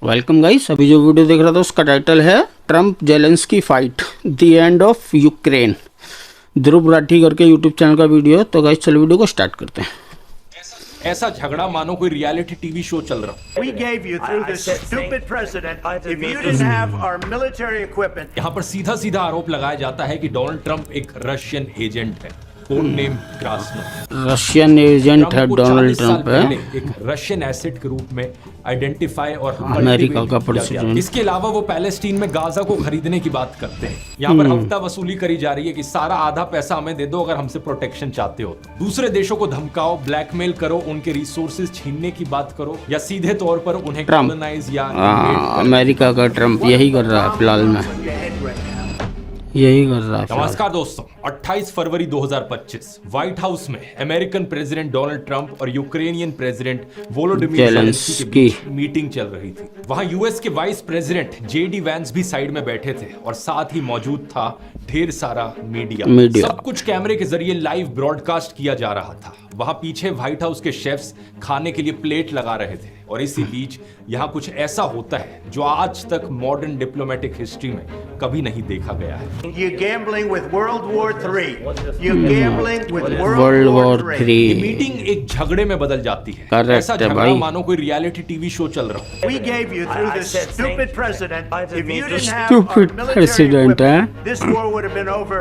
Welcome guys. अभी जो video देख रहा था उसका टाइटल है Trump Zelensky fight the end of Ukraine. Dhruv Rathee करके यूट्यूब चैनल का वीडियो। तो गाइस चलो वीडियो को स्टार्ट करते हैं। ऐसा झगड़ा मानो कोई रियलिटी टीवी शो चल रहा। We gave you through this stupid president. If you didn't have our military equipment, यहाँ पर सीधा सीधा आरोप लगाया जाता है कि डोनाल्ड ट्रंप एक रशियन एजेंट है, code name Krasno. Russian agent है डोनाल्ड ट्रंप है। एक रशियन एसेट के रूप में आइडेंटिफाई और अमेरिका का प्रेसिडेंट। इसके अलावा वो पैलेस्टीन में गाजा को खरीदने की बात करते हैं। यहाँ पर हफ्ता वसूली करी जा रही है कि सारा आधा पैसा हमें दे दो अगर हमसे प्रोटेक्शन चाहते हो तो। दूसरे देशों को धमकाओ, ब्लैकमेल करो, उनके रिसोर्सेज छीनने की बात करो या सीधे तौर पर उन्हें कॉलोनाइज या अमेरिका का ट्रंप यही कर रहा है फिलहाल में, यही कर रहा है। नमस्कार दोस्तों, 28 फरवरी 2025 व्हाइट हाउस में अमेरिकन प्रेसिडेंट डोनाल्ड ट्रंप और यूक्रेनियन प्रेसिडेंट वोलोडिमिर ज़ेलेंस्की के बीच मीटिंग चल रही थी। वहां यूएस के वाइस प्रेसिडेंट जेडी वैंस भी साइड में बैठे थे और साथ ही मौजूद था ढेर सारा मीडिया। सब कुछ कैमरे के जरिए लाइव ब्रॉडकास्ट किया जा रहा था। वहां पीछे व्हाइट हाउस के शेफ्स खाने के लिए प्लेट लगा रहे थे और इसी बीच यहाँ कुछ ऐसा होता है जो आज तक मॉडर्न डिप्लोमेटिक हिस्ट्री में कभी नहीं देखा गया है। you're gambling with World War III. You're gambling with World War III. ये मीटिंग एक झगड़े में बदल जाती है। ऐसा झगड़ा मानो कोई रियलिटी टीवी शो चल रहा। We gave you through this stupid president. If you didn't have our military equipment, this war would have been over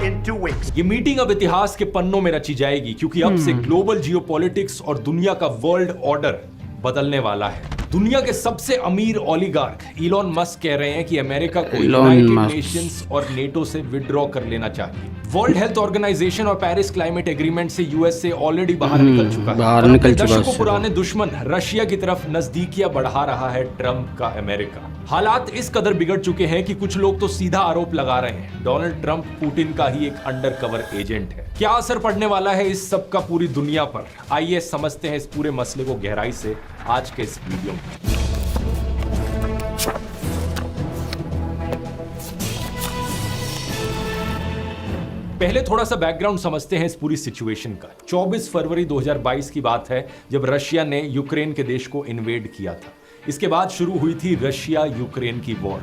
in 2 weeks. ये मीटिंग अब इतिहास के पन्नों में रची जाएगी क्योंकि अब से ग्लोबल जियोपॉलिटिक्स और दुनिया का वर्ल्ड ऑर्डर बदलने वाला है। दुनिया के सबसे अमीर ओलिगार्क इलॉन मस्क कह रहे हैं कि अमेरिका को यूनाइटेड नेशंस और नेटो से विड्रॉ कर लेना चाहिए। वर्ल्ड हेल्थ ऑर्गेनाइजेशन और पेरिस क्लाइमेट एग्रीमेंट से यूएस से ऑलरेडी बाहर निकल चुका है। पुराने दुश्मन रशिया की तरफ नजदीकियां बढ़ा रहा है ट्रंप का अमेरिका। हालात इस कदर बिगड़ चुके हैं कि कुछ लोग तो सीधा आरोप लगा रहे हैं डोनाल्ड ट्रंप पुतिन का ही एक अंडरकवर एजेंट है। क्या असर पड़ने वाला है इस सब का पूरी दुनिया पर? आइए समझते हैं इस पूरे मसले को गहराई से आज के इस वीडियो में। पहले थोड़ा सा बैकग्राउंड समझते हैं इस पूरी सिचुएशन का। 24 फरवरी 2022 की बात है जब रशिया ने यूक्रेन के देश को इन्वेड किया था। इसके बाद शुरू हुई थी रशिया यूक्रेन की वॉर।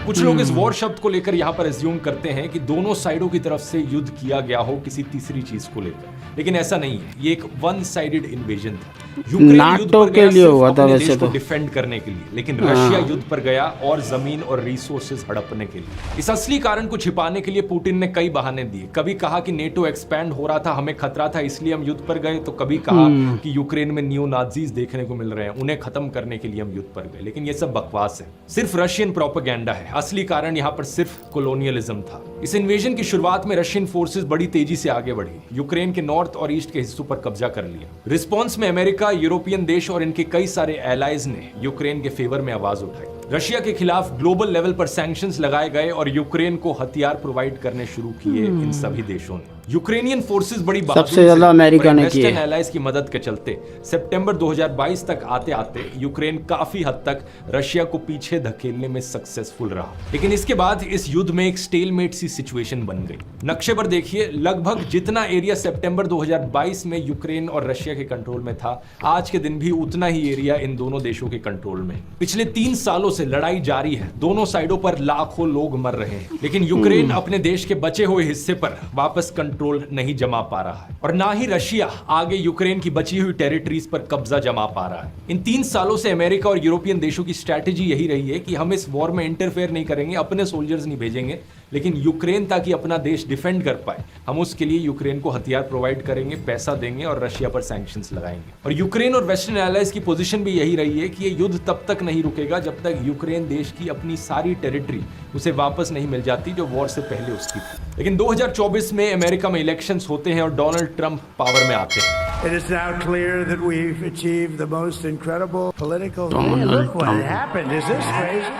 कुछ लोग इस वॉर शब्द को लेकर यहां पर एज्यूम करते हैं कि दोनों साइडों की तरफ से युद्ध किया गया हो किसी तीसरी चीज को लेकर, लेकिन ऐसा नहीं है। ये एक वन साइडेड इन्वेजन था। यूक्रेन युद्ध पर गया सिर्फ अपने देश को डिफेंड करने के लिए, लेकिन रशिया युद्ध पर गया और जमीन और रिसोर्सेज हड़पने के लिए। इस असली कारण को छिपाने के लिए पुतिन ने कई बहाने दिए। कभी कहा कि नेटो एक्सपैंड हो रहा था, हमें खतरा था इसलिए हम युद्ध पर गए, तो कभी कहा कि यूक्रेन में नियो नाजीज देखने को मिल रहे हैं, उन्हें खत्म करने के लिए हम युद्ध पर गए। लेकिन ये सब बकवास है, सिर्फ रशियन प्रोपेगेंडा है। असली कारण यहाँ पर सिर्फ कोलोनियलिज्म था। इस इन्वेजन की शुरुआत में रशियन फोर्सेस बड़ी तेजी से आगे बढ़ी, यूक्रेन के नॉर्थ और ईस्ट के हिस्सों पर कब्जा कर लिया। रिस्पॉन्स में अमेरिका, यूरोपियन देश और इनके कई सारे एलाइज ने यूक्रेन के फेवर में आवाज उठाई। रशिया के खिलाफ ग्लोबल लेवल पर सैंक्शंस लगाए गए और यूक्रेन को हथियार प्रोवाइड करने शुरू किए इन सभी देशों ने। यूक्रेनियन फोर्सेस बड़ी सबसे ज्यादा अमेरिका ने किए। एलाइज की मदद के चलते सितंबर 2022 तक आते आते यूक्रेन काफी हद तक रशिया को पीछे धकेलने में सक्सेसफुल रहा। लेकिन इसके बाद इस युद्ध में एक स्टेलमेट सी सिचुएशन बन गई। नक्शे पर देखिए, लगभग जितना एरिया सितंबर 2022 में यूक्रेन और रशिया के कंट्रोल में था, आज के दिन भी उतना ही एरिया इन दोनों देशों के कंट्रोल में। पिछले 3 सालों से लड़ाई जारी है, दोनों साइडों पर लाखों लोग मर रहे हैं, लेकिन यूक्रेन अपने देश के बचे हुए हिस्से पर वापस कंट्रोल नहीं जमा पा रहा है और ना ही रशिया आगे यूक्रेन की बची हुई टेरिटरीज पर कब्जा जमा पा रहा है। इन 3 सालों से अमेरिका और यूरोपियन देशों की स्ट्रैटेजी यही रही है कि हम इस वॉर में इंटरफेयर नहीं करेंगे, अपने सोल्जर्स नहीं भेजेंगे, लेकिन यूक्रेन ताकि अपना देश डिफेंड कर पाए, हम उसके लिए यूक्रेन को हथियार प्रोवाइड करेंगे, पैसा देंगे और रशिया पर सैंक्शंस लगाएंगे। और यूक्रेन और वेस्टर्न एलाइज की पोजीशन भी यही रही है कि ये युद्ध तब तक नहीं रुकेगा जब तक यूक्रेन देश की अपनी सारी टेरिटरी उसे वापस नहीं मिल जाती जो वॉर से पहले उसकी थी। लेकिन 2024 में अमेरिका में इलेक्शंस होते हैं और डोनाल्ड ट्रंप पावर में आते हैं। It is now clear that we've achieved the most incredible political. Look what happened. Is this crazy?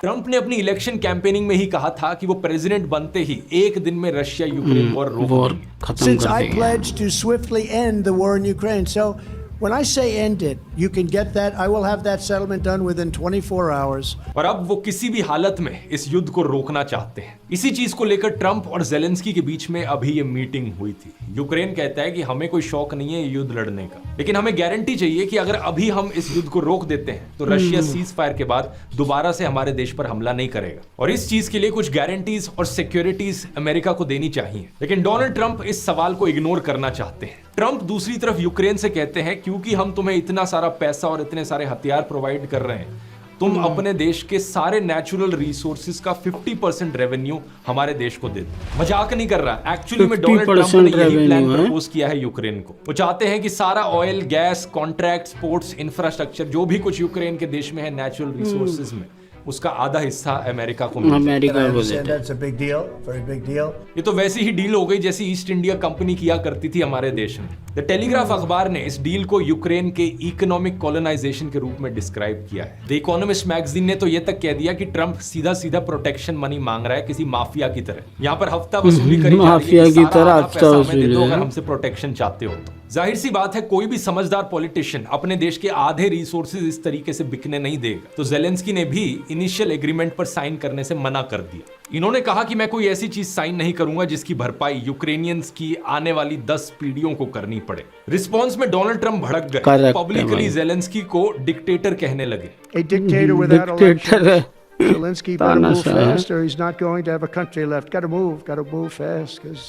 Trump ने अपनी इलेक्शन कैंपेनिंग में ही कहा था कि वो प्रेसिडेंट बनते ही एक दिन में रशिया यूक्रेन वॉर रोक देंगे। Since I pledged to swiftly end the war in Ukraine, so When I say end it, you can get that. I will have that settlement done within 24 hours. और अब वो किसी भी हालत में इस युद्ध को रोकना चाहते हैं। इसी चीज को लेकर ट्रंप और ज़ेलेंस्की के बीच में अभी ये मीटिंग हुई थी। यूक्रेन कहता है कि हमें कोई शौक नहीं है ये युद्ध लड़ने का, लेकिन हमें गारंटी चाहिए कि अगर अभी हम इस युद्ध को रोक देते हैं तो रशिया सीज फायर के बाद दोबारा से हमारे देश पर हमला नहीं करेगा। और इस चीज के लिए कुछ गारंटीज और सिक्योरिटीज अमेरिका को देनी चाहिए, लेकिन डोनाल्ड ट्रंप इस सवाल को इग्नोर करना चाहते हैं। ट्रंप दूसरी तरफ यूक्रेन से कहते हैं क्योंकि हम तुम्हें इतना सारा पैसा और इतने सारे हथियार प्रोवाइड कर रहे हैं, तुम अपने देश के सारे नेचुरल रिसोर्सेज का 50% रेवेन्यू हमारे देश को दे दो। मजाक नहीं कर रहा, एक्चुअली में डोनाल्ड ट्रंप ने यही प्लान प्रपोज किया है यूक्रेन को। वो चाहते हैं कि सारा oil, gas, contract, ports, infrastructure जो भी कुछ यूक्रेन के देश में है नेचुरल रिसोर्सेज में, उसका आधा हिस्सा अमेरिका को ये तो वैसी ही डील हो गई जैसी ईस्ट इंडिया कंपनी किया करती थी हमारे देश में। द टेलीग्राफ अखबार ने इस डील को यूक्रेन के इकोनॉमिक कॉलोनाइजेशन के रूप में डिस्क्राइब किया है। द इकोनॉमिस्ट मैगजीन ने तो ये तक कह दिया कि ट्रंप सीधा सीधा प्रोटेक्शन मनी मांग रहा है किसी माफिया की तरह। यहाँ पर हफ्ता वसूली करी जा रही है कि सारा पैसा हमें दे दो अगर हमसे प्रोटेक्शन चाहते हो तो। जाहिर सी बात है कोई भी समझदार पॉलिटिशियन अपने देश के आधे रिसोर्सेज इस तरीके से बिकने नहीं देगा। तो ज़ेलेंस्की ने भी इनिशियल एग्रीमेंट पर साइन करने से मना कर दिया। इन्होंने कहा कि मैं कोई ऐसी चीज साइन नहीं करूंगा जिसकी भरपाई यूक्रेनियंस की आने वाली 10 पीढ़ियों को करनी पड़े। रिस्पॉन्स में डोनाल्ड ट्रंप भड़क गए, पब्लिकली ज़ेलेंस्की को डिक्टेटर कहने लगे। Zelensky better move fast or he's not going to have a country left. Gotta move fast because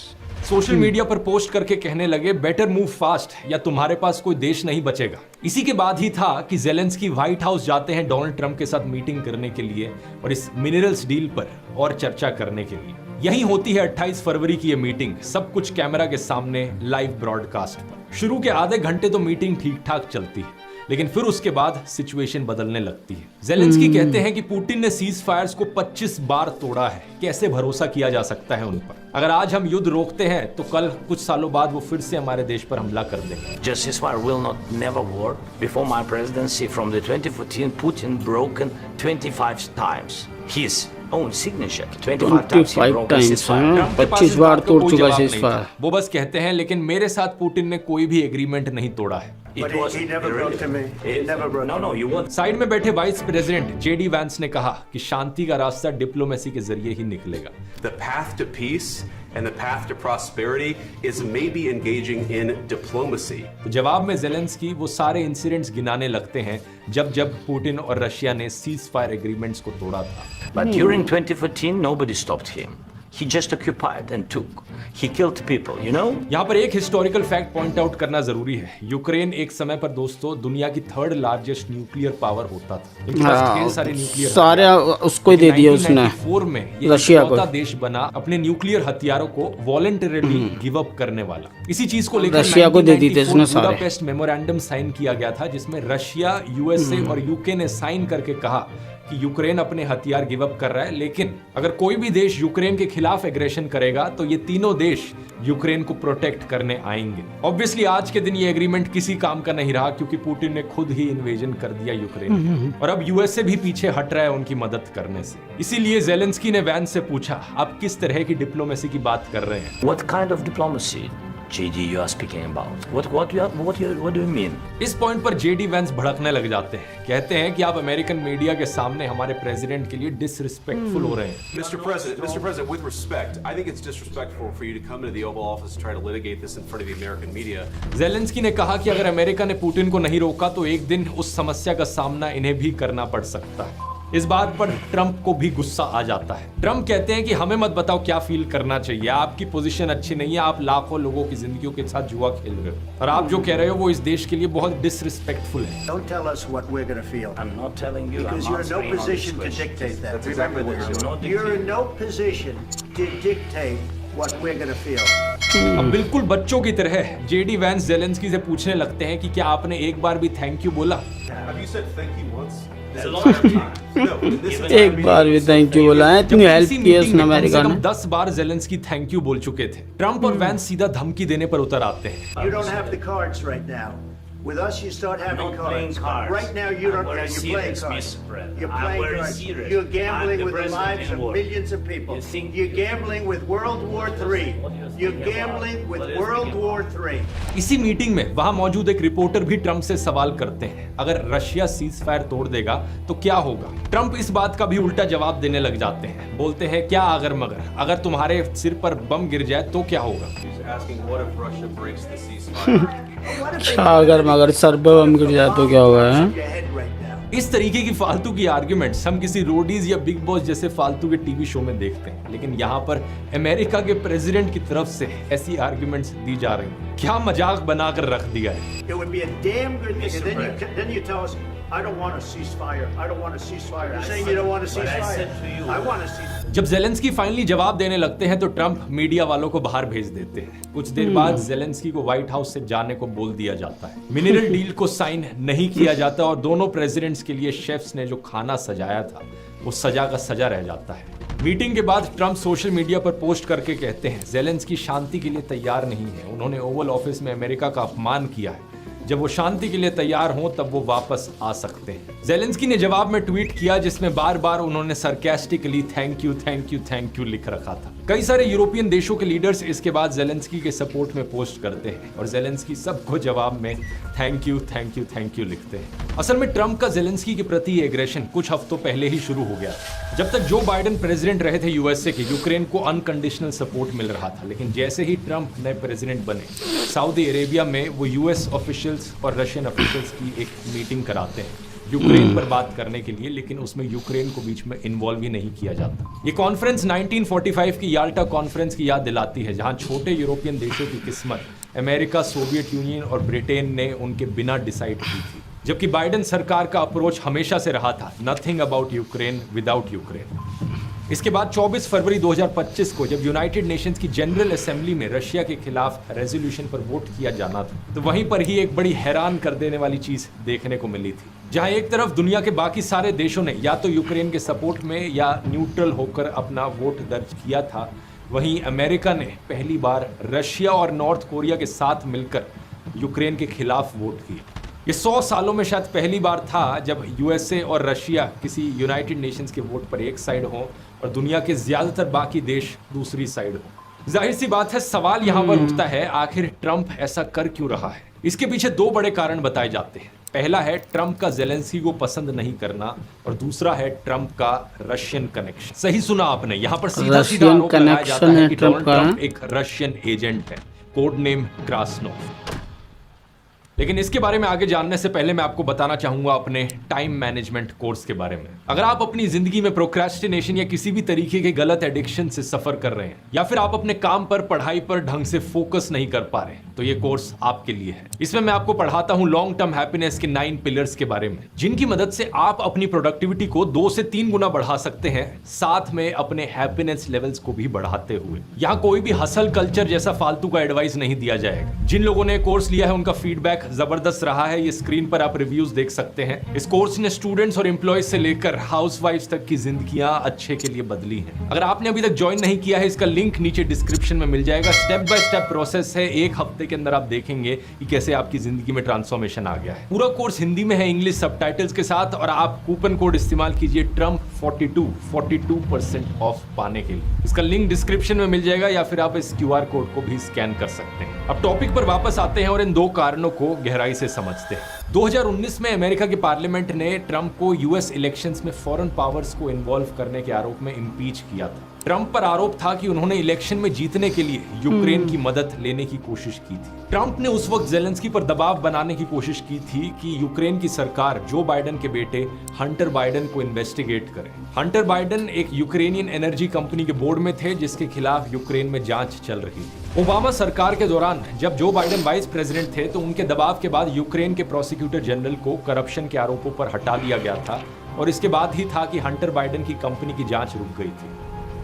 social media पर पोस्ट करके कहने लगे बेटर मूव फास्ट या तुम्हारे पास कोई देश नहीं बचेगा। इसी के बाद ही था कि ज़ेलेंस्की व्हाइट हाउस जाते हैं डोनाल्ड ट्रंप के साथ मीटिंग करने के लिए और इस मिनरल्स डील पर और चर्चा करने के लिए। यही होती है 28 फरवरी की ये मीटिंग, सब कुछ कैमरा के सामने लाइव ब्रॉडकास्ट पर। शुरू के आधे घंटे तो मीटिंग ठीक ठाक चलती है, लेकिन फिर उसके बाद सिचुएशन बदलने लगती है। ज़ेलेंस्की कहते हैं कि पुतिन ने सीज फायर्स को 25 बार तोड़ा है, कैसे भरोसा किया जा सकता है उन पर। अगर आज हम युद्ध रोकते हैं तो कल कुछ सालों बाद वो फिर से हमारे देश पर हमला कर देंगे। Just ceasefire will not never work. Before my presidency from the 2014, Putin broken 25 times his own signature. 25 times he broke ceasefire. 25 बार तोड़ चुका ceasefire। वो बस कहते हैं लेकिन मेरे साथ पुतिन ने कोई भी एग्रीमेंट नहीं तोड़ा है। He never broke to me. He never broke. No, you won't. Side में बैठे वाइस प्रेसिडेंट जेडी वैंस ने कहा कि शांति का रास्ता डिप्लोमेसी के जरिए ही निकलेगा। The path to peace and the path to prosperity is maybe engaging in diplomacy. तो जवाब में ज़ेलेंस्की वो सारे इंसिडेंट्स गिनाने लगते हैं जब पुतिन और रशिया ने सीज फायर एग्रीमेंट्स को तोड़ा था। But during 2014, nobody stopped him. He just occupied and took. He killed people, you know? यहाँ पर एक हिस्टोरिकल फैक्ट पॉइंट आउट करना जरूरी है। यूक्रेन एक समय पर दोस्तों दुनिया की 3rd लार्जेस्ट न्यूक्लियर पावर होता था। इनके पास ढेर सारे न्यूक्लियर सारे उसको ही दे दिए उसने। 1994 में ये रशिया को देश बना अपने न्यूक्लियर हथियारों को वॉलंटरीली गिव अप करने वाला। इसी चीज को लेकर रशिया को दे दी थी उसने सारे। बुडापेस्ट मेमोरेंडम साइन किया गया था जिसमें रशिया, यूएसए और यूके ने साइन करके कहा कि यूक्रेन अपने हथियार गिव अप कर रहा है, लेकिन अगर कोई भी देश यूक्रेन के खिलाफ एग्रेशन करेगा तो ये तीनों देश यूक्रेन को प्रोटेक्ट करने आएंगे। ऑब्वियसली आज के दिन ये एग्रीमेंट किसी काम का नहीं रहा क्योंकि पुतिन ने खुद ही इन्वेजन कर दिया यूक्रेन और अब यूएसए भी पीछे हट रहा है उनकी मदद करने से। इसीलिए ज़ेलेंस्की ने वैंस से पूछा, आप किस तरह की डिप्लोमेसी की बात कर रहे हैं? What kind of diplomacy, JD, you are speaking about? What do you mean? इस पॉइंट पर जेडी वैंस भड़कने लग जाते हैं, कहते हैं कि आप अमेरिकन मीडिया के सामने हमारे प्रेसिडेंट के लिए डिसरिस्पेक्टफुल हो रहे हैं। Mr. President, with respect, I think it's disrespectful for you to come into the Oval Office and try to litigate this in front of the American media. Zelensky ने कहा कि अगर अमेरिका ने पुतिन को नहीं रोका तो एक दिन उस समस्या का सामना इन्हें भी करना पड़ सकता है। इस बात पर ट्रंप को भी गुस्सा आ जाता है। ट्रंप कहते हैं कि हमें मत बताओ क्या फील करना चाहिए, आपकी पोजीशन अच्छी नहीं है, आप लाखों लोगों की जिंदगियों के साथ जुआ खेल रहे हो और आप जो कह रहे हो वो इस देश के लिए बहुत डिसरिस्पेक्टफुल है। Don't tell us what we're going to feel. I'm not telling you. Because I'm you're in no answering all position these to questions. dictate that. That's exactly what you're doing. You're in no position to dictate what we're going to feel. अब बिल्कुल बच्चों की तरह JD Vance Zelensky से पूछने लगते हैं कि क्या आपने एक बार भी थैंक यू बोला? Have you said thank you once? एक बार भी थैंक यू बोला है, इतनी हेल्प की है उसने अमेरिका ने। 10 बार ज़ेलेंस्की थैंक यू बोल चुके थे। ट्रंप और वैंस सीधा धमकी देने पर उतर आते हैं। You don't have the cards right now. With us, you start having not playing cards. Right now, you don't. I'm very You're playing serious, cards. Mr. President. You're I'm playing very cards. serious. You're gambling I'm the with the president lives in of war. millions of people. You think- You're gambling with World War III. You're gambling with World War III. इसी meeting में वहां मौजूद एक reporter भी Trump से सवाल करते हैं, अगर रशिया सीज फायर तोड़ देगा तो क्या होगा। ट्रंप इस बात का भी उल्टा जवाब देने लग जाते हैं, बोलते हैं क्या अगर मगर, अगर तुम्हारे सिर पर बम गिर जाए तो क्या होगा। Asking what if Russia breaks the ceasefire? क्या अगर मगर सर पे बम गिर जाए तो क्या होगा है? Your head right now. इस तरीके की फालतू की आर्ग्यूमेंट्स हम किसी रोडीज या बिग बॉस जैसे फालतू के टीवी शो में देखते हैं, लेकिन यहाँ पर अमेरिका के प्रेसिडेंट की तरफ से ऐसी आर्ग्यूमेंट्स दी जा रही हैं। क्या मजाक बनाकर रख दिया है। It would be a damn good thing. And then you tell us, I don't want a ceasefire. I don't want a ceasefire. You're saying you don't want a ceasefire. I want a ceasefire. जब Zelensky finally जवाब देने लगते हैं तो Trump media वालों को बाहर भेज देते हैं। कुछ देर बाद जेलेंस्की को व्हाइट हाउस से जाने को बोल दिया जाता है। मिनरल डील को साइन नहीं किया जाता और दोनों प्रेसिडेंट्स के लिए शेफ्स ने जो खाना सजाया था वो सजा का सजा रह जाता है। मीटिंग के बाद ट्रंप सोशल मीडिया पर पोस्ट करके कहते हैं जेलेंस्की शांति के लिए तैयार नहीं है, उन्होंने ओवल ऑफिस में अमेरिका का अपमान किया है, जब वो शांति के लिए तैयार हों तब वो वापस आ सकते हैं। जेलेंस्की ने जवाब में ट्वीट किया जिसमें बार बार उन्होंने sarcastically thank you thank you thank you लिख रखा था। कई सारे यूरोपियन देशों के लीडर्स इसके बाद जेलेंस्की के सपोर्ट में पोस्ट करते हैं और जेलेंस्की सबको जवाब में thank you thank you thank you लिखते हैं। असल में ट्रंप का जेलेंस्की के प्रति एग्रेशन कुछ हफ्तों पहले ही शुरू हो गया। जब तक जो बाइडेन प्रेसिडेंट रहे थे यूएसए के, यूक्रेन को अनकंडीशनल सपोर्ट मिल रहा था, लेकिन जैसे ही ट्रंप नए प्रेसिडेंट बने, सऊदी अरेबिया में वो यूएस ऑफिशियल्स और रशियन ऑफिशियल्स की एक मीटिंग कराते हैं यूक्रेन पर बात करने के लिए, लेकिन उसमें यूक्रेन को बीच में इन्वॉल्व ही नहीं किया जाता। ये कॉन्फ्रेंस 1945 की याल्टा कॉन्फ्रेंस की याद दिलाती है, जहां छोटे यूरोपियन देशों की किस्मत अमेरिका, सोवियत यूनियन और ब्रिटेन ने उनके बिना डिसाइड की थी। जबकि बाइडेन सरकार का अप्रोच हमेशा से रहा था nothing about Ukraine without Ukraine. इसके बाद 24 फरवरी 2025 को जब यूनाइटेड नेशंस की जनरल असेंबली में रशिया के खिलाफ रेजोल्यूशन पर वोट किया जाना था, तो वहीं पर ही एक बड़ी हैरान कर देने वाली चीज देखने को मिली थी, जहां एक तरफ दुनिया के बाकी सारे देशों ने या तो यूक्रेन के सपोर्ट में या न्यूट्रल होकर अपना वोट दर्ज किया था, वहीं अमेरिका ने पहली बार रशिया और नॉर्थ कोरिया के साथ मिलकर यूक्रेन के खिलाफ वोट किया। ये 100 सालों में शायद पहली बार था जब यूएसए और रशिया किसी यूनाइटेड नेशंस के वोट पर एक साइड हो और दुनिया के ज्यादातर बाकी देश दूसरी साइड हो। जाहिर सी बात है, सवाल यहाँ पर उठता है, आखिर ट्रंप ऐसा कर क्यों रहा है। इसके पीछे दो बड़े कारण बताए जाते हैं। पहला है ट्रंप का जेलेंस्की को पसंद नहीं करना और दूसरा है ट्रंप का रशियन कनेक्शन। सही सुना आपने, यहाँ पर सीधा सीधा आरोप लगाया जाता है कि डोनाल्ड ट्रंप एक रशियन एजेंट है, कोड नेम क्रासनोव। लेकिन इसके बारे में आगे जानने से पहले मैं आपको बताना चाहूंगा अपने टाइम मैनेजमेंट कोर्स के बारे में। अगर आप अपनी जिंदगी में प्रोक्रेस्टिनेशन या किसी भी तरीके के गलत एडिक्शन से सफर कर रहे हैं, या फिर आप अपने काम पर, पढ़ाई पर ढंग से फोकस नहीं कर पा रहे, तो ये कोर्स आपके लिए है। इसमें मैं आपको पढ़ाता हूं लॉन्ग टर्म हैप्पीनेस के 9 पिलर्स के बारे में, जिनकी मदद से आप अपनी प्रोडक्टिविटी को 2 से 3 गुना बढ़ा सकते हैं, साथ में अपने हैप्पीनेस लेवल्स को भी बढ़ाते हुए। यहाँ कोई भी हसल कल्चर जैसा फालतू का एडवाइस नहीं दिया जाएगा। जिन लोगों ने कोर्स लिया है उनका फीडबैक जबरदस्त रहा है, ये स्क्रीन पर आप रिव्यूज देख सकते हैं। इस कोर्स ने स्टूडेंट्स और एम्प्लॉयज से लेकर हाउसवाइफ्स तक की जिंदगियां अच्छे के लिए बदली हैं। अगर आपने अभी तक ज्वाइन नहीं किया है, इसका लिंक नीचे डिस्क्रिप्शन में मिल जाएगा। स्टेप बाय स्टेप प्रोसेस है, 1 हफ्ते के अंदर आप देखेंगे कि कैसे आपकी जिंदगी में ट्रांसफॉर्मेशन आ गया है। पूरा कोर्स हिंदी में है, इंग्लिश सबटाइटल्स के साथ, और आप कूपन कोड इस्तेमाल कीजिए TRUMP42 ऑफ पाने के लिए। इसका लिंक डिस्क्रिप्शन में मिल जाएगा या फिर आप इस QR कोड को भी स्कैन कर सकते हैं। अब टॉपिक पर वापस आते हैं और इन 2 कारणों को गहराई से समझते हैं। 2019 में अमेरिका के पार्लियामेंट ने ट्रंप को यूएस इलेक्शंस में फॉरेन पावर्स को इन्वॉल्व करने के आरोप में इम्पीच किया था। ट्रंप पर आरोप था कि उन्होंने इलेक्शन में जीतने के लिए यूक्रेन की मदद लेने की कोशिश की थी। ट्रंप ने उस वक्त जेलेंस्की पर दबाव बनाने की कोशिश की थी कि यूक्रेन की सरकार जो बाइडेन के बेटे हंटर बाइडेन को इन्वेस्टिगेट करे। हंटर बाइडेन एक यूक्रेनियन एनर्जी कंपनी के बोर्ड में थे जिसके खिलाफ यूक्रेन में जांच चल रही थी। ओबामा सरकार के दौरान जब जो बाइडेन वाइस प्रेसिडेंट थे, तो उनके दबाव के बाद यूक्रेन के प्रोसिक्यूटर जनरल को करप्शन के आरोपों पर हटा दिया गया था, और इसके बाद ही था कि हंटर बाइडेन की कंपनी की जांच रुक गई थी।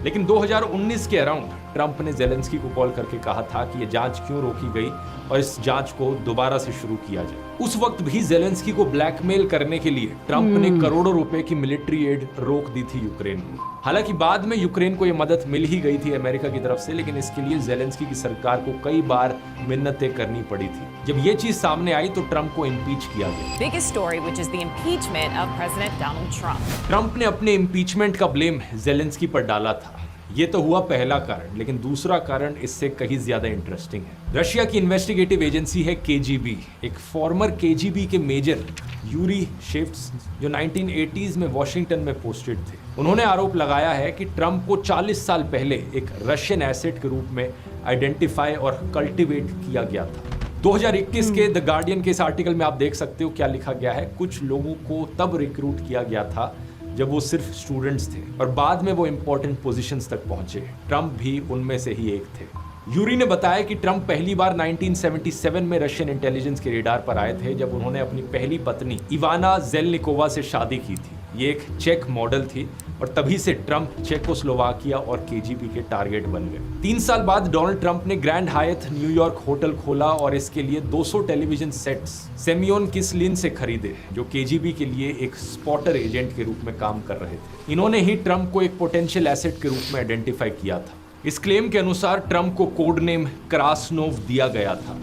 लेकिन 2019 के अराउंड ट्रंप ने जेलेंस्की को कॉल करके कहा था कि यह जांच क्यों रोकी गई और इस जांच को दोबारा से शुरू किया जाए। उस वक्त भी जेलेंस्की को ब्लैकमेल करने के लिए ट्रंप ने करोड़ों रुपए की मिलिट्री एड रोक दी थी यूक्रेन को। हालांकि बाद में यूक्रेन को यह मदद मिल ही गई थी अमेरिका की तरफ से, लेकिन इसके लिए जेलेंस्की की सरकार को कई बार मिन्नतें करनी पड़ी थी। जब ये चीज सामने आई तो ट्रंप को इम्पीच किया गया। Biggest story, which is the impeachment of President Donald Trump. Trump ने अपने इम्पीचमेंट का ब्लेम जेलेंस्की पर डाला था। ये तो हुआ पहला कारण, लेकिन दूसरा कारण इससे कहीं ज्यादा इंटरेस्टिंग है। रशिया की इन्वेस्टिगेटिव एजेंसी है केजीबी। एक फॉर्मर केजीबी के मेजर यूरी शेफ्ट्स, जो 1980s में वॉशिंगटन में पोस्टेड थे, उन्होंने आरोप लगाया है कि ट्रंप को 40 साल पहले एक रशियन एसेट के रूप में आइडेंटिफाई और कल्टीवेट किया गया था। 2021 के द गार्डियन के इस आर्टिकल में आप देख सकते हो क्या लिखा गया है। कुछ लोगों को तब रिक्रूट किया गया था जब वो सिर्फ स्टूडेंट्स थे और बाद में वो इंपॉर्टेंट पोजीशंस तक पहुंचे। ट्रंप भी उनमें से ही एक थे। यूरी ने बताया कि ट्रंप पहली बार 1977 में रशियन इंटेलिजेंस के रेडार पर आए थे, जब उन्होंने अपनी पहली पत्नी इवाना जेलनिकोवा से शादी की थी। ये एक चेक मॉडल थी और तभी से ट्रंप चेकोस्लोवाकिया और केजीबी के टारगेट बन गए। 3 साल बाद डोनाल्ड ट्रंप ने ग्रैंड हायत न्यूयॉर्क होटल खोला और इसके लिए 200 टेलीविजन सेट्स सेमियोन किसलिन से खरीदे, जो केजीबी के लिए एक स्पॉटर एजेंट के रूप में काम कर रहे थे। इन्होंने ही ट्रंप को एक पोटेंशियल एसेट के रूप में आइडेंटिफाई किया था। इस क्लेम के अनुसार ट्रंप को कोड नेम क्रासनोव दिया गया था।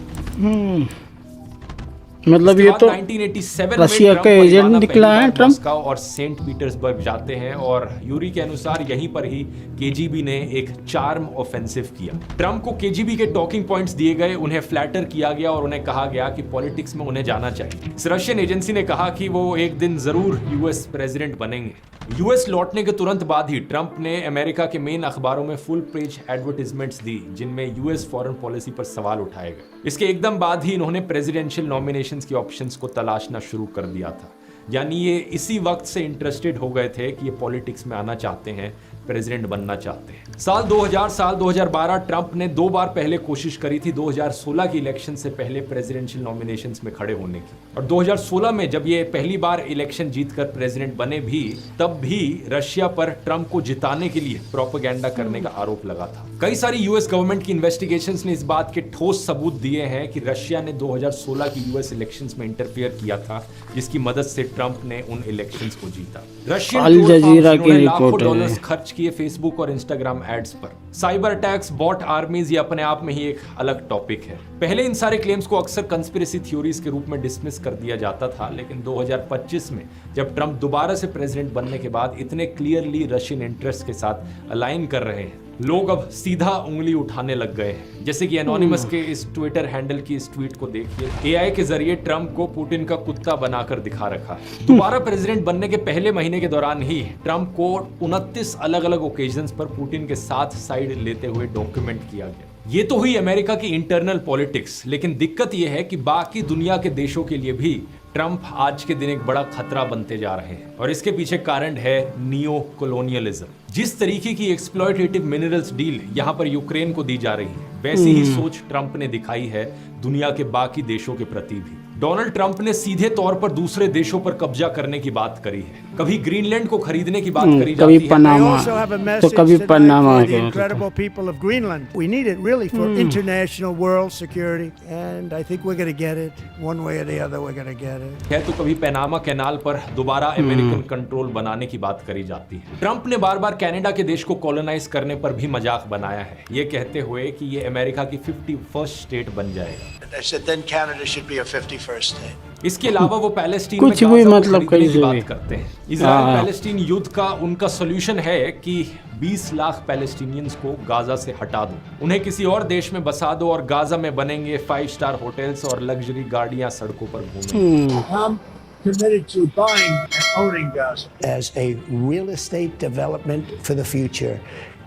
मतलब ये तो 1987 रशिया का एजेंट निकला है ट्रंप। मॉस्को और सेंट पीटर्सबर्ग जाते हैं और यूरी के अनुसार यहीं पर ही केजीबी ने एक चार्म ऑफेंसिव किया। ट्रंप को केजीबी के टॉकिंग पॉइंट्स दिए गए, उन्हें फ्लैटर किया गया और उन्हें कहा गया कि पॉलिटिक्स में उन्हें जाना चाहिए। इस रशियन एजेंसी ने कहा कि वो एक दिन जरूर यूएस प्रेसिडेंट बनेंगे। यूएस लौटने के तुरंत बाद ही ट्रंप ने अमेरिका के मेन अखबारों में फुल पेज एडवर्टाइजमेंट्स दी, जिनमें यूएस फॉरेन पॉलिसी पर सवाल उठाए गए। इसके एकदम बाद ही इन्होंने प्रेसिडेंशियल नॉमिनेशंस के ऑप्शंस को तलाशना शुरू कर दिया था। यानी ये इसी वक्त से इंटरेस्टेड हो गए थे कि ये पॉलिटिक्स में आना चाहते हैं, प्रेसिडेंट बनना चाहते हैं। साल 2000, साल 2012 ट्रंप ने 2 बार पहले कोशिश करी थी 2016 की इलेक्शन से पहले प्रेसिडेंशियल नॉमिनेशंस में खड़े होने की, और 2016 में जब ये पहली बार इलेक्शन जीतकर प्रेसिडेंट बने भी, तब भी रशिया पर ट्रंप को जिताने के लिए प्रोपेगेंडा करने का आरोप लगा था। कई सारी यूएस गवर्नमेंट की इन्वेस्टिगेशंस ने इस बात के ठोस सबूत दिए हैं कि रशिया ने 2016 की यूएस इलेक्शंस में इंटरफेयर किया था, जिसकी मदद से ट्रंप ने उन इलेक्शंस को जीता। रशियन अल जजीरा की लाखों रिपोर्ट डॉलर्स है। खर्च किए फेसबुक और इंस्टाग्राम एड्स पर। साइबर अटैक्स, बॉट आर्मीज, ये अपने आप में ही एक अलग टॉपिक है। पहले इन सारे क्लेम्स को अक्सर कंस्पिरेसी थ्योरीज के रूप में डिसमिस कर दिया जाता था, लेकिन 2025 में जब ट्रंप दोबारा से प्रेसिडेंट बनने के बाद इतने क्लियरली रशियन इंटरेस्ट के साथ अलाइन कर रहे हैं, लोग अब सीधा उंगली उठाने लग गए हैं। जैसे कि एनोनिमस के इस ट्विटर हैंडल की इस ट्वीट को देखिए। एआई के जरिए ट्रंप को पुतिन का कुत्ता बनाकर दिखा रखा है। दोबारा प्रेसिडेंट बनने के पहले महीने के दौरान ही ट्रंप को 29 अलग अलग ओकेजन्स पर पुतिन के साथ साइड लेते हुए डॉक्यूमेंट किया गया। ये तो हुई अमेरिका की इंटरनल पॉलिटिक्स, लेकिन दिक्कत यह है कि बाकी दुनिया के देशों के लिए भी ट्रंप आज के दिन एक बड़ा खतरा बनते जा रहे हैं, और इसके पीछे कारण है नियो कॉलोनियलिज्म। जिस तरीके की एक्सप्लॉयटेटिव मिनरल्स डील यहाँ पर यूक्रेन को दी जा रही है, वैसी ही सोच ट्रंप ने दिखाई है दुनिया के बाकी देशों के प्रति भी। डोनाल्ड ट्रंप ने सीधे तौर पर दूसरे देशों पर कब्जा करने की बात करी है, कभी ग्रीनलैंड को खरीदने की बात करी जाती है, I also have a message tonight for the incredible people of Greenland. We need it really for international world security, and I think we're going to get it one way or the other. We're going to get it. है तो कभी Panama canal पर दोबारा American control बनाने की बात करी जाती है। ट्रंप ने बार बार कनाडा के देश को कॉलोनाइज करने पर भी मजाक बनाया है, ये कहते हुए कि ये अमेरिका की 51st स्टेट बन जाएगा। I said then Canada should be a 51st state. इसके अलावा वो पैलेस्टीन कुछ में भी गाजा को मतलब खरीदने की कहीं से बात भी। करते हैं। इजराइल पैलेस्टीन युद्ध का उनका सॉल्यूशन है कि 20 लाख पैलेस्टीनियंस को गाजा से हटा दो, उन्हें किसी और देश में बसा दो और गाजा में बनेंगे 5 स्टार होटल्स और लग्जरी गाड़ियां सड़कों पर घूमेंगी। I'm committed to buying and owning Gaza as a real estate development for the future.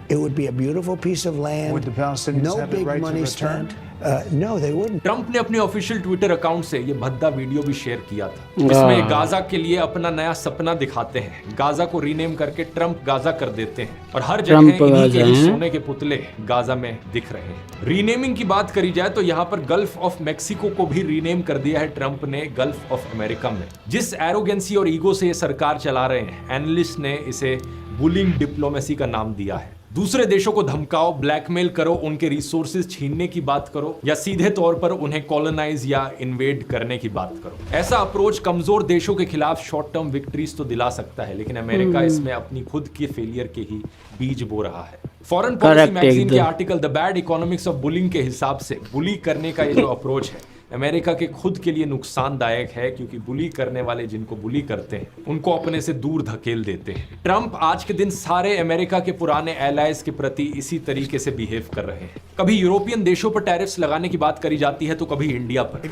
It would be a beautiful piece of land. Would the Palestinians no have the big right to money return? spent. No, they wouldn't. Trump ने अपने official Twitter account से ये भद्दा video भी share किया था, जिसमें Gaza के लिए अपना नया सपना दिखाते हैं। गाजा को रीनेम करके ट्रंप गाजा कर देते हैं और हर जगह इन्हीं के ही सोने के पुतले गाजा में दिख रहे हैं। रीनेमिंग की बात करी जाए तो यहाँ पर गल्फ ऑफ मेक्सिको को भी रीनेम कर दिया है ट्रंप ने गल्फ ऑफ अमेरिका में। जिस एरोगेंसी और ईगो से ये सरकार चला रहे हैं, एनालिस्ट ने इसे बुलिंग डिप्लोमेसी का नाम दिया है। दूसरे देशों को धमकाओ, ब्लैकमेल करो, उनके रिसोर्सेज छीनने की बात करो, या सीधे तौर पर उन्हें कॉलोनाइज या इन्वेड करने की बात करो। ऐसा अप्रोच कमजोर देशों के खिलाफ शॉर्ट टर्म विक्ट्रीज तो दिला सकता है, लेकिन अमेरिका इसमें अपनी खुद के फेलियर के ही बीज बो रहा है। फॉरेन पॉलिसी मैगजीन के article the bad economics of bullying के हिसाब से बुली करने का ये जो अप्रोच है, अमेरिका के खुद के लिए नुकसानदायक है, क्योंकि बुली करने वाले जिनको बुली करते हैं उनको अपने से दूर धकेल देते हैं। ट्रंप आज के दिन सारे अमेरिका के पुराने एलाइज के प्रति इसी तरीके से बिहेव कर रहे हैं। कभी यूरोपियन देशों पर टैरिफ्स लगाने की बात करी जाती है तो कभी इंडिया पर।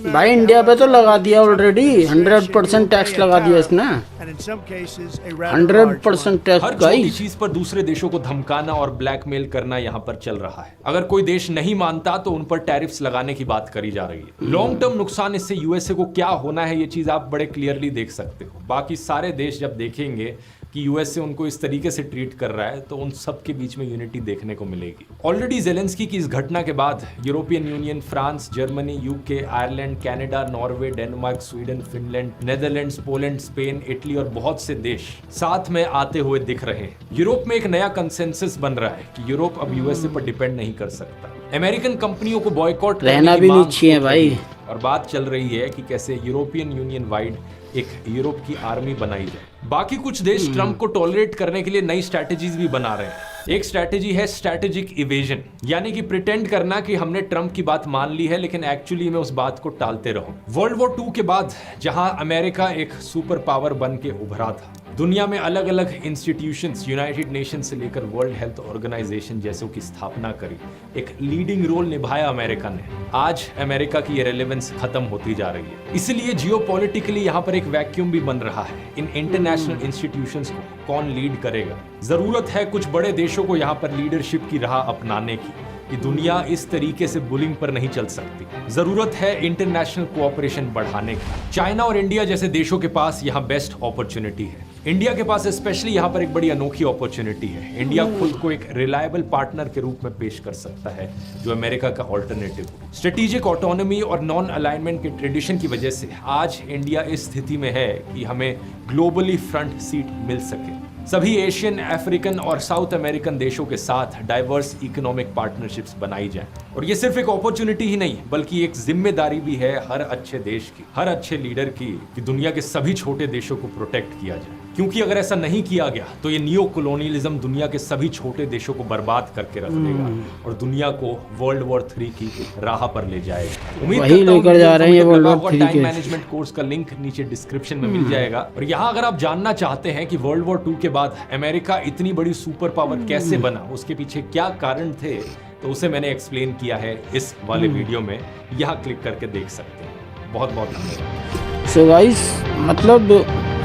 भाई इंडिया पे तो लगा दिया ऑलरेडी, 100% टैक्स लगा दिया इसने, 100% टैक्स। हर छोटी चीज पर दूसरे देशों को धमकाना और ब्लैकमेल करना यहाँ पर चल रहा है। अगर कोई देश नहीं मानता तो उन पर टैरिफ्स लगाने की बात करी जा रही है। लॉन्ग टर्म नुकसान इससे यूएसए को क्या होना है, ये चीज आप बड़े क्लियरली देख सकते हो। बाकी सारे देश जब देखेंगे कि यूएसए उनको इस तरीके से ट्रीट कर रहा है तो उन सब के बीच में यूनिटी देखने को मिलेगी। ऑलरेडी ज़ेलेंस्की की इस घटना के बाद European union, France, Germany, UK, Ireland, Canada, Norway, Denmark, Sweden, Finland, Netherlands, Poland, Spain, Italy और बहुत से देश साथ में आते हुए दिख रहे हैं। यूरोप में एक नया कंसेंसस बन रहा है कि यूरोप अब यूएसए पर डिपेंड नहीं कर सकता। अमेरिकन कंपनियों को बॉयकॉट रहना भी नहीं चाहिए भाई। और बात चल रही है कि कैसे यूरोपियन यूनियन वाइड एक यूरोप की आर्मी बनाई जाए। बाकी कुछ देश ट्रंप को टॉलरेट करने के लिए नई स्ट्रैटेजीज भी बना रहे हैं। एक स्ट्रैटेजी है स्ट्रैटेजिक इवेजन, यानी कि प्रिटेंड करना कि हमने ट्रंप की बात मान ली है लेकिन एक्चुअली में उस बात को टालते रहो। वर्ल्ड वॉर 2 के बाद जहां अमेरिका एक सुपर पावर बन के उभरा था, दुनिया में अलग अलग इंस्टीट्यूशंस, यूनाइटेड नेशन से लेकर वर्ल्ड हेल्थ ऑर्गेनाइजेशन जैसों की स्थापना करी, एक लीडिंग रोल निभाया अमेरिका ने। आज अमेरिका की ये रेलेवेंस खत्म होती जा रही है, इसलिए जियोपॉलिटिकली यहाँ पर एक वैक्यूम भी बन रहा है। इन इंटरनेशनल इंस्टीट्यूशंस को कौन लीड करेगा? जरूरत है कुछ बड़े देशों को यहाँ पर लीडरशिप की राह अपनाने की, कि दुनिया इस तरीके से बुलिंग पर नहीं चल सकती। जरूरत है इंटरनेशनल कोऑपरेशन बढ़ाने की। चाइना और इंडिया जैसे देशों के पास यहाँ बेस्ट अपॉर्चुनिटी है। इंडिया के पास स्पेशली यहाँ पर एक बड़ी अनोखी अपॉर्चुनिटी है। इंडिया खुद को एक रिलायबल पार्टनर के रूप में पेश कर सकता है जो अमेरिका का ऑल्टरनेटिव हो। स्ट्रेटेजिक ऑटोनॉमी और नॉन अलाइनमेंट के ट्रेडिशन की वजह से आज इंडिया इस स्थिति में है कि हमें ग्लोबली फ्रंट सीट मिल सके। सभी एशियन, अफ्रीकन और साउथ अमेरिकन देशों के साथ डाइवर्स इकोनॉमिक पार्टनरशिप्स बनाई जाए। और ये सिर्फ एक अपॉर्चुनिटी ही नहीं बल्कि एक जिम्मेदारी भी है हर अच्छे देश की, हर अच्छे लीडर की, कि दुनिया के सभी छोटे देशों को प्रोटेक्ट किया जाए। क्योंकि अगर ऐसा नहीं किया गया तो ये नियो कॉलोनियलिज्म दुनिया के सभी छोटे देशों को बर्बाद करके रख देगा और दुनिया को वर्ल्ड वॉर 3 की राह पर ले जाएगा। उम्मीद करता हूं टाइम मैनेजमेंट कोर्स का लिंक नीचे डिस्क्रिप्शन में मिल जाएगा। और यहाँ अगर आप जानना चाहते हैं कि वर्ल्ड वॉर 2 के बाद अमेरिका इतनी बड़ी सुपर पावर कैसे बना, उसके पीछे क्या कारण थे, तो उसे मैंने एक्सप्लेन किया है इस वाले वीडियो में, यहाँ क्लिक करके देख सकते हैं। बहुत बहुत धन्यवाद। सो गाइस, मतलब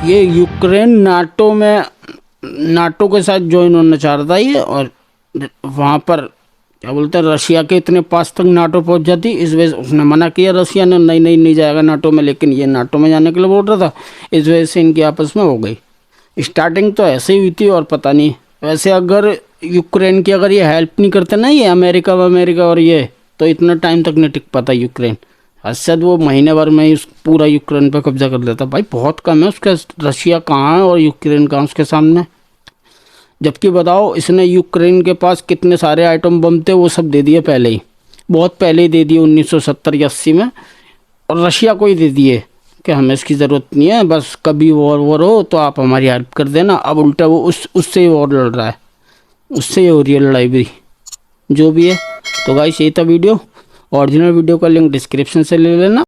ये यूक्रेन नाटो के साथ ज्वाइन होना चाह रहा था ये, और वहाँ पर क्या बोलते हैं रशिया के इतने पास तक नाटो पहुँच जाती, इस वजह से उसने मना किया रशिया ने, नहीं जाएगा नाटो में, लेकिन ये नाटो में जाने के लिए बोल रहा था। इस वजह से इनकी आपस में हो गई। स्टार्टिंग तो ऐसे ही हुई थी और पता नहीं, वैसे अगर यूक्रेन की अगर ये हेल्प नहीं करते ना ये अमेरिका और ये, तो इतना टाइम तक नहीं टिक पाता यूक्रेन। शायद वो महीने भर में ही पूरा यूक्रेन पर कब्जा कर लेता। भाई बहुत कम है उसका, रशिया कहाँ है और यूक्रेन कहाँ उसके सामने। जबकि बताओ इसने यूक्रेन के पास कितने सारे आइटम बम थे, वो सब दे दिए पहले ही, बहुत पहले ही दे दिए 1970 या 80 में, और रशिया को ही दे दिए कि हमें इसकी ज़रूरत नहीं है, बस कभी वॉर हो तो आप हमारी हेल्प कर देना। अब उल्टा वो उससे ही वॉर लड़ रहा है, उससे ही हो रही है लड़ाई भी, जो भी है। तो गाइस यही था वीडियो। ओरिजिनल वीडियो का लिंक डिस्क्रिप्शन से ले लेना।